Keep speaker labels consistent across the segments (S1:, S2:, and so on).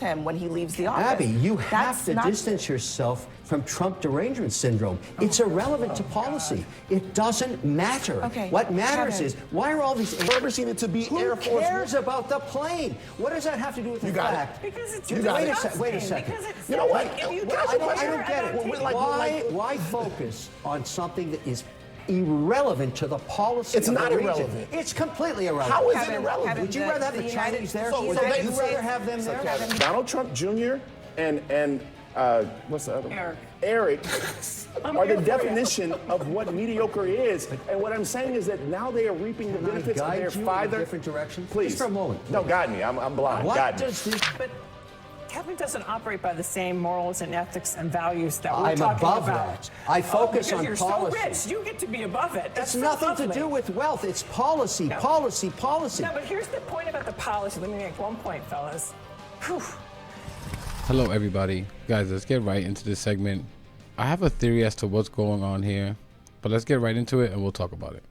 S1: him when he leaves the office.
S2: Abby, you have to distance yourself from Trump derangement syndrome. It's irrelevant to policy. It doesn't matter.
S1: Okay.
S2: What matters is, why are all these...
S3: Purposing it to be Air Force...
S2: Who cares about the plane? What does that have to do with the fact?
S1: Because it's
S2: Wait a second.
S3: You know what?
S2: I don't get it. Why focus on something that is irrelevant to the policy?
S3: It's
S2: of
S3: not
S2: the region?
S3: irrelevant.
S2: It's completely irrelevant.
S3: How is it irrelevant?
S2: Would you rather have the Chinese there?
S3: So
S2: Would you rather have them there?
S3: Donald Trump Jr. and what's the other one? Eric are the definition of what mediocre is. And what I'm saying is that now they are reaping the benefits of their father.
S2: Different direction?
S3: Please.
S2: Just for a moment.
S3: No, guide me. I'm blind.
S2: What does this...
S4: But Kevin doesn't operate by the same morals and ethics and values that we're
S2: I'm
S4: talking
S2: above
S4: about.
S2: that. I focus on
S4: you're
S2: policy.
S4: so rich, you get to be above it. That's
S2: It's nothing to do with wealth. It's policy, policy.
S4: No, but here's the point about the policy. Let me make one point, fellas. Whew.
S5: Hello, everybody. Guys, let's get right into this segment. I have a theory as to what's going on here, but let's get right into it and we'll talk about it.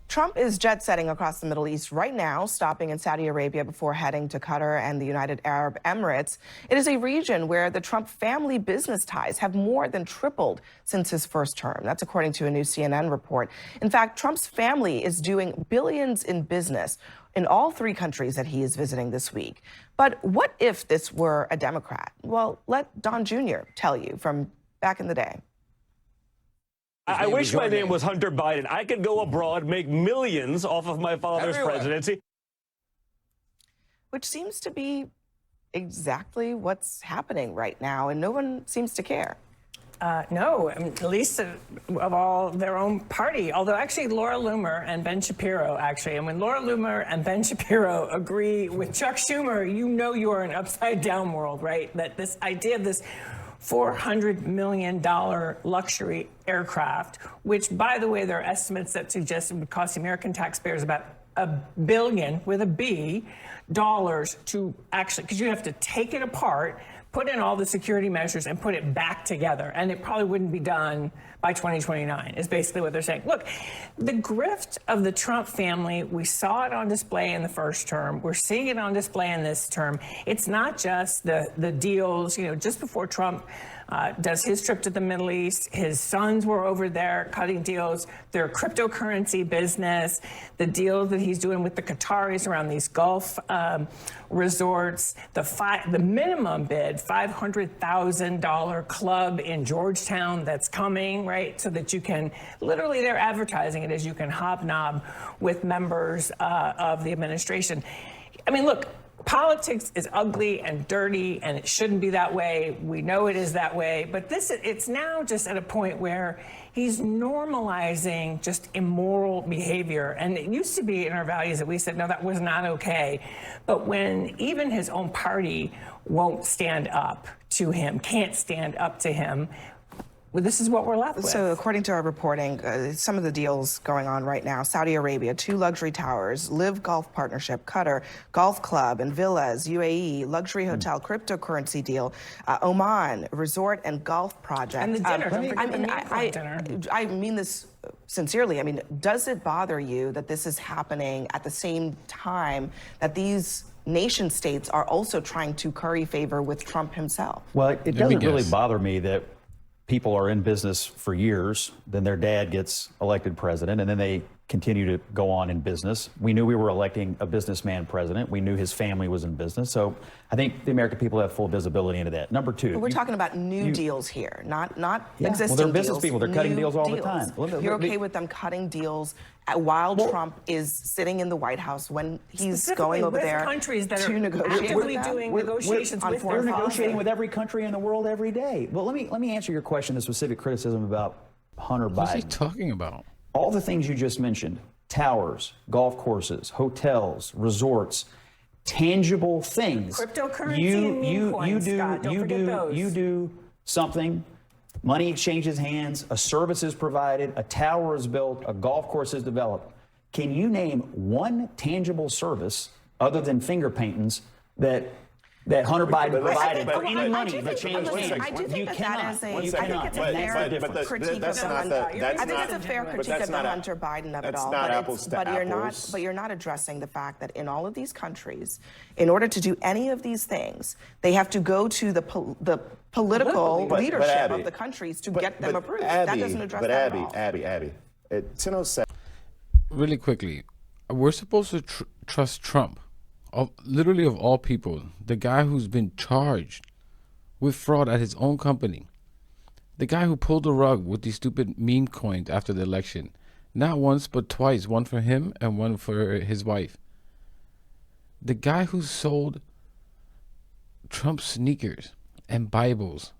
S1: Trump is jet-setting across the Middle East right now, stopping in Saudi Arabia before heading to Qatar and the United Arab Emirates. It is a region where the Trump family business ties have more than tripled since his first term. That's according to a new CNN report. In fact, Trump's family is doing billions in business in all three countries that he is visiting this week. But what if this were a Democrat? Well, let Don Jr. tell you from back in the day.
S6: I wish my name was Hunter Biden. I could go abroad, make millions off of my father's presidency.
S1: Which seems to be exactly what's happening right now, and no one seems to care.
S4: No, at least of all their own party. Although actually Laura Loomer and Ben Shapiro and when Laura Loomer and Ben Shapiro agree with Chuck Schumer, you know you are in an upside down world, right? That this idea of this $400 million luxury aircraft, which, by the way, there are estimates that suggest it would cost the American taxpayers about $1 billion with a B dollars to actually, because you have to take it apart, put in all the security measures and put it back together. And it probably wouldn't be done by 2029 is basically what they're saying. Look, the grift of the Trump family, we saw it on display in the first term. We're seeing it on display in this term. It's not just the deals, you know, just before Trump does his trip to the Middle East, his sons were over there cutting deals, their cryptocurrency business, the deal that he's doing with the Qataris around these Gulf resorts, the minimum bid $500,000 club in Georgetown that's coming, right? So that you can, literally they're advertising it as you can hobnob with members of the administration. I mean, look, politics is ugly and dirty, and it shouldn't be that way. We know it is that way. But it's now just at a point where he's normalizing just immoral behavior. And it used to be in our values that we said, no, that was not okay. But when even his own party won't stand up to him, can't stand up to him, well, this is what we're left with.
S1: So according to our reporting, some of the deals going on right now, Saudi Arabia, 2 luxury towers, Live Golf Partnership, Qatar, Golf Club and Villas, UAE, luxury hotel, cryptocurrency deal, Oman, resort and golf project.
S4: And the dinner, dinner.
S1: I mean this sincerely. I mean, does it bother you that this is happening at the same time that these nation states are also trying to curry favor with Trump himself?
S7: Well, it doesn't really bother me that people are in business for years, then their dad gets elected president, and then they continue to go on in business. We knew we were electing a businessman president. We knew his family was in business. So I think the American people have full visibility into that. Number 2.
S1: But we're talking about new deals here, not existing
S7: well, they're business
S1: deals,
S7: people. They're cutting deals all the time.
S1: You're okay with them cutting deals while Trump is sitting in the White House when he's going over there
S4: countries that
S1: to
S4: are
S1: negotiate
S4: actively
S1: with
S4: doing negotiations with
S7: We're negotiating with every country in the world every day. Well, let me answer your question, the specific criticism about Hunter Biden.
S5: What's he talking about?
S7: All the things you just mentioned, towers, golf courses, hotels, resorts, tangible things.
S4: Cryptocurrency and meme coins, Scott. Don't forget those.
S7: You do something, money exchanges hands, a service is provided, a tower is built, a golf course is developed. Can you name one tangible service other than finger paintings that that Hunter Biden
S3: But listen,
S7: provided
S3: but-
S7: for any
S3: but-
S7: money
S3: but-
S7: that changed
S3: but-
S7: hands.
S1: I do
S7: You
S1: think that
S7: cannot.
S1: is a,
S7: You
S1: I think
S7: cannot.
S1: it's a
S3: But-
S1: fair
S3: but
S1: critique of
S3: that's
S1: the
S3: not
S1: Hunter.
S3: the- that's
S1: I think
S3: not-
S1: it's a fair
S3: but
S1: critique
S3: that's
S1: of the
S3: not
S1: Hunter Biden of it
S3: that's
S1: all.
S3: not
S1: But
S3: apples to
S1: but
S3: apples.
S1: you're not addressing the fact that in all of these countries, in order to do any of these things, they have to go to the political
S3: But
S1: leadership
S3: Abby,
S1: of the countries to
S3: but-
S1: get them
S3: but
S1: approved.
S3: Abby,
S1: That doesn't address
S3: but
S1: that
S3: Abby,
S1: at all.
S3: Abby, at 10:07.
S5: Really quickly, we're supposed to trust Trump, literally of all people, the guy who's been charged with fraud at his own company, the guy who pulled the rug with these stupid meme coins after the election, not once but twice, one for him and one for his wife. The guy who sold Trump sneakers and Bibles.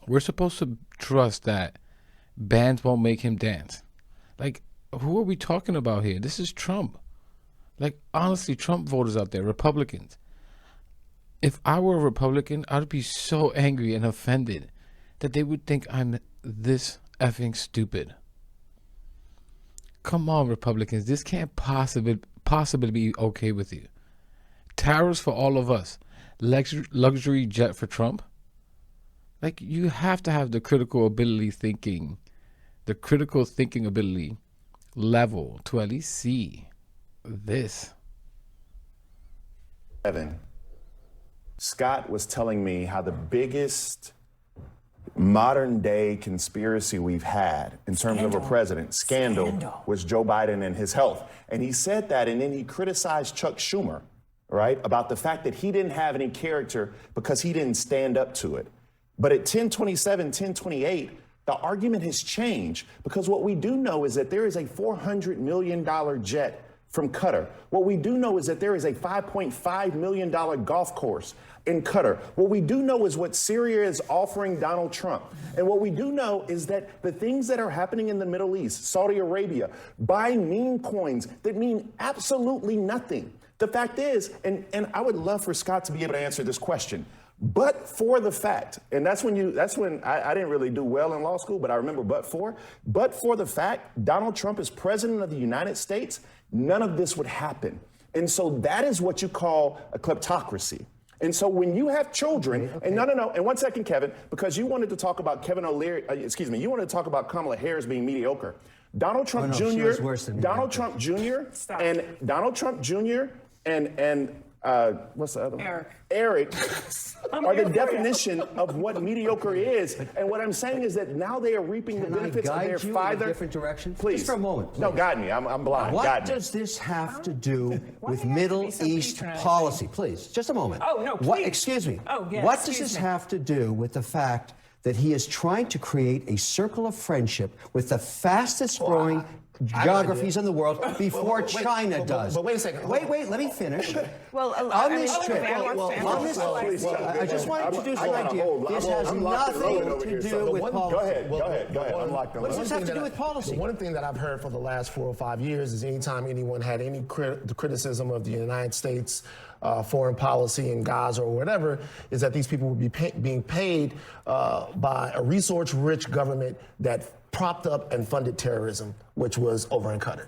S5: We're supposed to trust that bands won't make him dance. Like, who are we talking about here? This is Trump. Like, honestly, Trump voters out there, Republicans. If I were a Republican, I'd be so angry and offended that they would think I'm this effing stupid. Come on, Republicans. This can't possibly be okay with you. Tariffs for all of us. Luxury jet for Trump. Like, you have to have the critical thinking ability level to at least see this.
S3: Evan, Scott was telling me how the biggest modern day conspiracy we've had in terms of a president scandal was Joe Biden and his health. And he said that, and then he criticized Chuck Schumer, right, about the fact that he didn't have any character because he didn't stand up to it. But at 10:27, 10:28, the argument has changed because what we do know is that there is a $400 million jet from Qatar. What we do know is that there is a $5.5 million golf course in Qatar. What we do know is what Syria is offering Donald Trump. And what we do know is that the things that are happening in the Middle East, Saudi Arabia, buying meme coins that mean absolutely nothing. The fact is, and I would love for Scott to be able to answer this question, but for the fact, and that's when I didn't really do well in law school, but I remember but for the fact Donald Trump is president of the United States, none of this would happen. And so that is what you call a kleptocracy. And so when you have children, and no, and 1 second, Kevin, because you wanted to talk about you wanted to talk about Kamala Harris being mediocre. Donald Trump Jr. and what's the other one? Eric are the definition of what mediocre is. And what I'm saying is that now they are reaping the benefits of their father.
S2: In a different direction?
S3: Please.
S2: Just for a moment, please.
S3: No, guide me. I'm blind.
S2: What
S3: Guide me.
S2: does this have to do with
S4: do you have to
S2: Middle
S4: be so
S2: East
S4: patronizing?
S2: policy? Please, just a moment.
S4: Oh, no,
S2: What,
S4: please.
S2: excuse me.
S4: Oh, yeah,
S2: What does
S4: excuse
S2: this
S4: me.
S2: have to do with the fact that he is trying to create a circle of friendship with the fastest growing geographies in the world before China does?
S8: But wait a second.
S2: Wait, let me finish.
S1: Well,
S2: on this trip,
S1: on this
S2: I just want to introduce an idea. This has nothing to do with policy.
S3: Go ahead. I'm locked in.
S2: What does this have to do with policy?
S8: The one thing that I've heard for the last 4 or 5 years is anytime anyone had any criticism of the United States foreign policy in Gaza or whatever, is that these people would be being paid by a resource-rich government that propped up and funded terrorism, which was over in Qatar.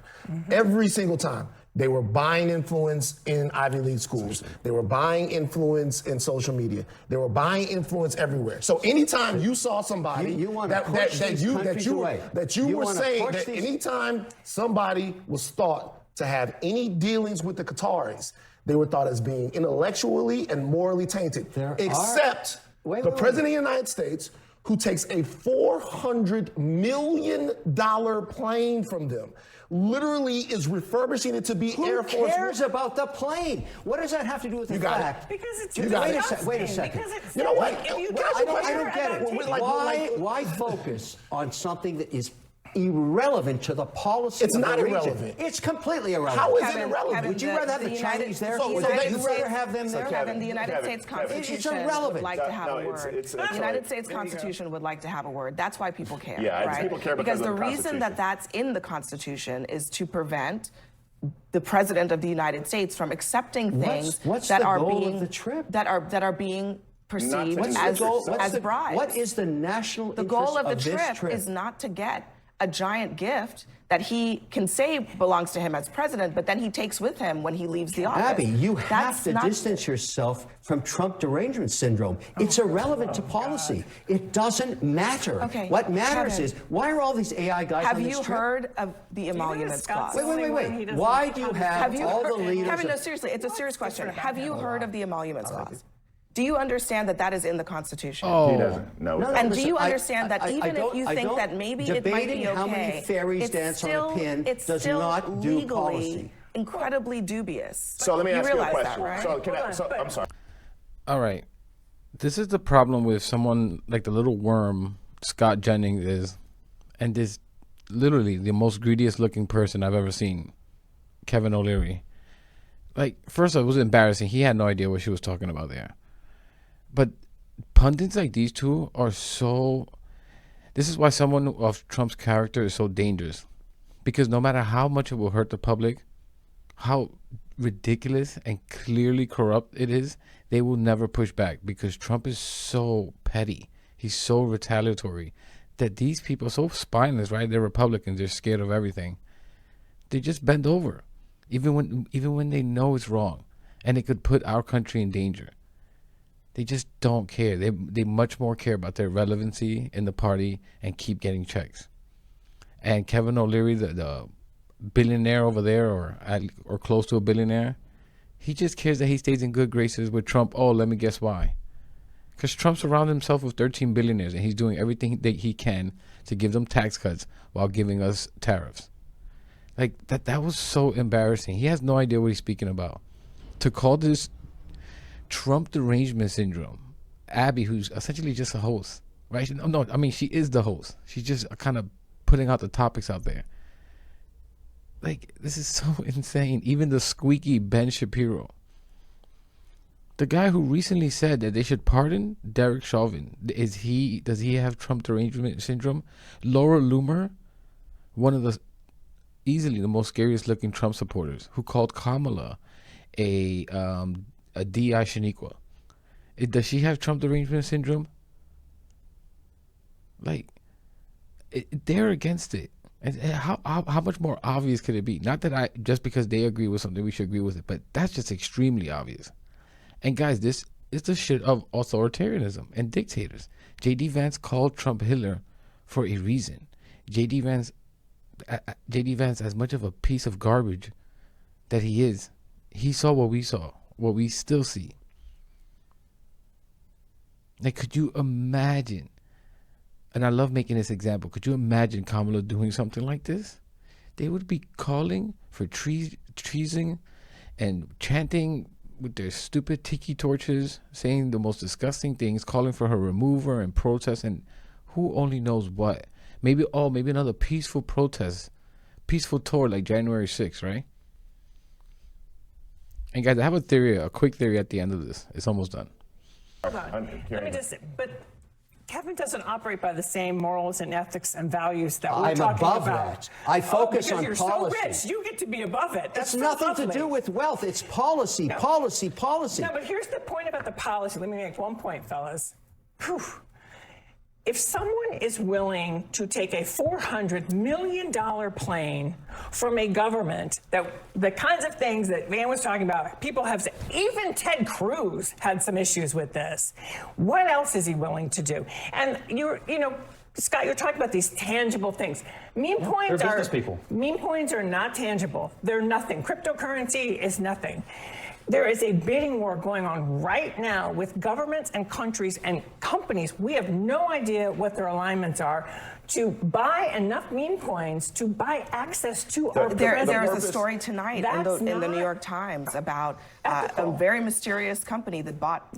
S8: Every single time. They were buying influence in Ivy League schools. They were buying influence in social media. They were buying influence everywhere. So anytime you saw somebody
S2: You want to push these countries away.
S8: that you were saying that anytime somebody was thought to have any dealings with the Qataris, they were thought as being intellectually and morally tainted. Except the President of the United States, who takes a $400 million plane from them, literally is refurbishing it to be Air Force One.
S2: Who cares about the plane? What does that have to do with the fact?
S4: Because it's
S2: Wait a second.
S8: You know what?
S2: I don't get it. Why focus on something that is irrelevant to the policy
S8: It's
S2: of the
S8: not
S2: region?
S8: irrelevant.
S2: It's completely irrelevant.
S8: How is it irrelevant?
S2: Would you rather have the Chinese there? Would you rather have them there?
S1: Kevin, the United States Constitution would like to have a word. The United States Constitution would like to have a word. That's why people care.
S3: Yeah,
S1: right?
S3: people care because
S1: the
S3: of the
S1: reason that
S3: Constitution.
S1: that's in the Constitution is to prevent the president of the United States from accepting things
S2: What's
S1: that
S2: the
S1: are
S2: goal
S1: being
S2: of the trip?
S1: that are being perceived
S3: Not to
S1: as
S3: enrich yourself.
S1: bribes.
S2: What is the national
S1: The
S2: interest
S1: goal of the
S2: this
S1: trip is not to get a giant gift that he can say belongs to him as president, but then he takes with him when he leaves the office.
S2: Abby, you have
S1: That's
S2: to
S1: not-
S2: distance yourself from Trump derangement syndrome. It's irrelevant to policy. It doesn't matter.
S1: Okay,
S2: What matters
S1: Kevin,
S2: is, why are all these AI guys
S1: Have
S2: on this
S1: you
S2: trip?
S1: heard of the emoluments clause?
S2: Wait. Why do you have all the leaders
S1: Kevin, no,
S2: of-
S1: seriously, it's a serious question. Have you heard of the emoluments clause? Do you understand that that is in the Constitution?
S3: He doesn't. No.
S1: And do
S2: listen,
S1: you understand that even if you
S2: I
S1: think
S2: don't-
S1: that maybe it might be
S2: debating
S1: okay,
S2: how many fairies
S1: it's
S2: dance
S1: still,
S2: on a pin
S1: it's
S2: does
S1: still
S2: not do
S1: legally
S2: policy.
S1: incredibly dubious.
S3: So let me ask you a
S1: realize
S3: question.
S1: that, right?
S3: I'm sorry.
S5: All right. This is the problem with someone like the little worm Scott Jennings is, and this literally the most greediest looking person I've ever seen, Kevin O'Leary. Like, first of all, it was embarrassing. He had no idea what she was talking about there. But pundits like these two are so... This is why someone of Trump's character is so dangerous. Because no matter how much it will hurt the public, how ridiculous and clearly corrupt it is, they will never push back. Because Trump is so petty. He's so retaliatory. That these people are so spineless, right? They're Republicans. They're scared of everything. They just bend over. Even when they know it's wrong. And it could put our country in danger. They just don't care. They much more care about their relevancy in the party and keep getting checks. And Kevin O'Leary, the billionaire over there, or close to a billionaire, he just cares that he stays in good graces with Trump. Oh, let me guess why. Because Trump surrounded himself with 13 billionaires, and he's doing everything that he can to give them tax cuts while giving us tariffs. Like, that was so embarrassing. He has no idea what he's speaking about. To call this Trump derangement syndrome, Abby, who's essentially just a host, right? No, I mean, she is the host. She's just kind of putting out the topics out there. Like, this is so insane. Even the squeaky Ben Shapiro, the guy who recently said that they should pardon Derek Chauvin, does he have Trump derangement syndrome? Laura Loomer, one of the easily the most scariest looking Trump supporters, who called Kamala a DI Shaniqua. Does she have Trump derangement syndrome? Like, they're against it. And how much more obvious could it be? Not that just because they agree with something we should agree with it, but that's just extremely obvious. And guys, this is the shit of authoritarianism and dictators. J.D. Vance called Trump Hitler for a reason. J.D. Vance, as much of a piece of garbage that he is, he saw, what we still see. Like, could you imagine? And I love making this example. Could you imagine Kamala doing something like this? They would be calling for treason and chanting with their stupid tiki torches, saying the most disgusting things, calling for her removal and protest, and who only knows what. Maybe another peaceful protest, peaceful tour like January 6th, right? And guys, I have a quick theory at the end of this. It's almost done.
S4: Let me just say, but Kevin doesn't operate by the same morals and ethics and values that we're
S2: I'm
S4: talking
S2: above
S4: about.
S2: that. I focus on
S4: you're
S2: policy.
S4: so rich, you get to be above it. That's
S2: It's
S4: so
S2: nothing to
S4: lovely.
S2: do with wealth. It's policy.
S4: No, but here's the point about the policy. Let me make one point, fellas. Whew. If someone is willing to take a $400 million plane from a government, that the kinds of things that Van was talking about, people have said, even Ted Cruz had some issues with this. What else is he willing to do? And Scott, you're talking about these tangible things. Meme coins
S7: they're business people.
S4: Meme coins are not tangible. They're nothing. Cryptocurrency is nothing. There is a bidding war going on right now with governments and countries and companies. We have no idea what their alignments are to buy enough meme coins to buy access to our
S1: There
S4: president.
S1: is a story tonight in the New York Times about a very mysterious company that bought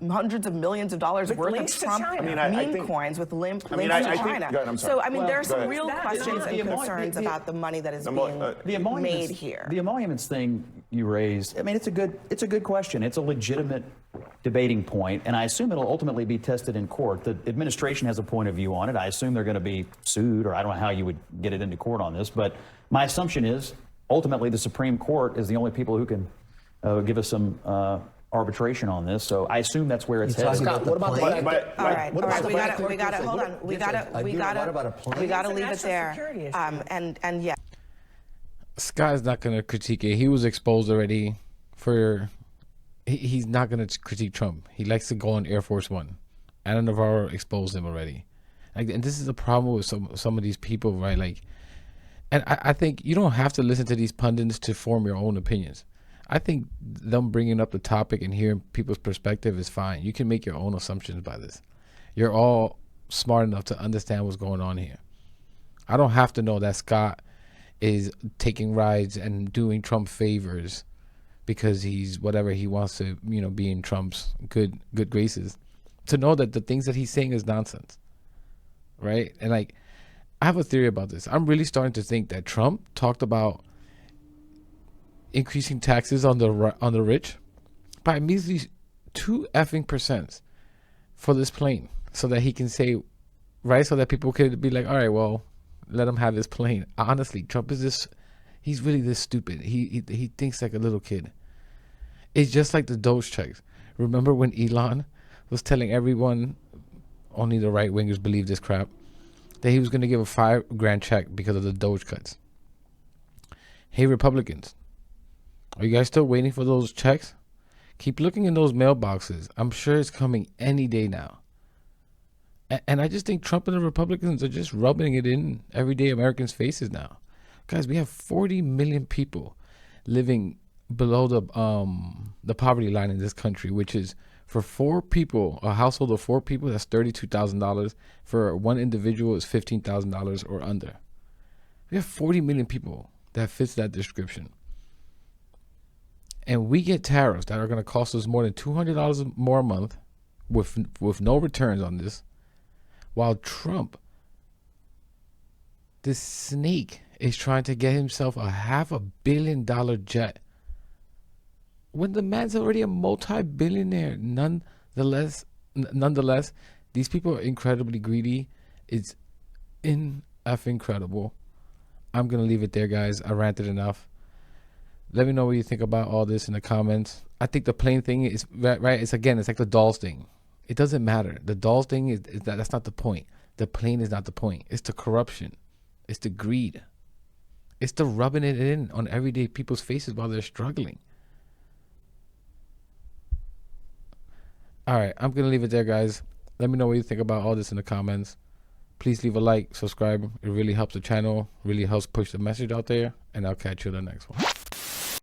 S1: hundreds of millions of dollars
S4: With
S1: worth of
S4: links to
S1: Trump
S4: China.
S1: meme coins with links to China.
S3: Go ahead, I'm sorry.
S1: So, I mean, there are some
S3: Go ahead.
S1: real questions and concerns about the money that is being made here.
S7: The emoluments thing you raised, I mean, it's a good question. It's a legitimate debating point, and I assume it'll ultimately be tested in court. The administration has a point of view on it. I assume they're going to be sued, or I don't know how you would get it into court on this, but my assumption is ultimately the Supreme Court is the only people who can give us some arbitration on this. So I assume that's where it's
S2: You're
S7: headed.
S2: talking
S8: Scott, what about the
S2: plane?
S8: fact that-
S1: All right,
S8: what
S1: all
S8: about
S1: right.
S8: the
S1: We
S8: fact
S1: gotta,
S8: that-
S1: hold on. We gotta
S4: It's a
S1: leave it
S4: national
S1: there.
S4: security issue.
S1: And yeah.
S5: Sky's not gonna critique it. He was exposed already for. He's not gonna critique Trump. He likes to go on Air Force One. Ana Navarro exposed him already. Like, and this is the problem with some of these people, right? Like, and I think you don't have to listen to these pundits to form your own opinions. I think them bringing up the topic and hearing people's perspective is fine. You can make your own assumptions by this. You're all smart enough to understand what's going on here. I don't have to know that Scott is taking rides and doing Trump favors because he's whatever he wants to, be in Trump's good graces, to know that the things that he's saying is nonsense, right? And like, I have a theory about this. I'm really starting to think that Trump talked about increasing taxes on the rich by immediately 2% for this plane, so that he can say, right, so that people could be like, all right, well, let him have his plane. Honestly, Trump is this. He's really this stupid. He thinks like a little kid. It's just like the Doge checks. Remember when Elon was telling everyone, only the right wingers believe this crap, that he was going to give a $5,000 check because of the Doge cuts. Hey, Republicans, are you guys still waiting for those checks? Keep looking in those mailboxes. I'm sure it's coming any day now. And I just think Trump and the Republicans are just rubbing it in everyday Americans' faces now. Guys, we have 40 million people living below the poverty line in this country, which is, for 4 people, a household of 4 people, that's $32,000. For one individual, is $15,000 or under. We have 40 million people that fits that description. And we get tariffs that are going to cost us more than $200 more a month with no returns on this. While Trump, this snake, is trying to get himself a $500 million jet, when the man's already a multi-billionaire. Nonetheless, these people are incredibly greedy. It's incredible. I'm gonna leave it there, guys. I ranted enough. Let me know what you think about all this in the comments. I think the plane thing is right. It's like the dolls thing. It doesn't matter. The dolls thing is that's not the point. The plane is not the point. It's the corruption. It's the greed. It's the rubbing it in on everyday people's faces while they're struggling. All right, I'm going to leave it there, guys. Let me know what you think about all this in the comments. Please leave a like, subscribe. It really helps the channel, really helps push the message out there, and I'll catch you in the next one.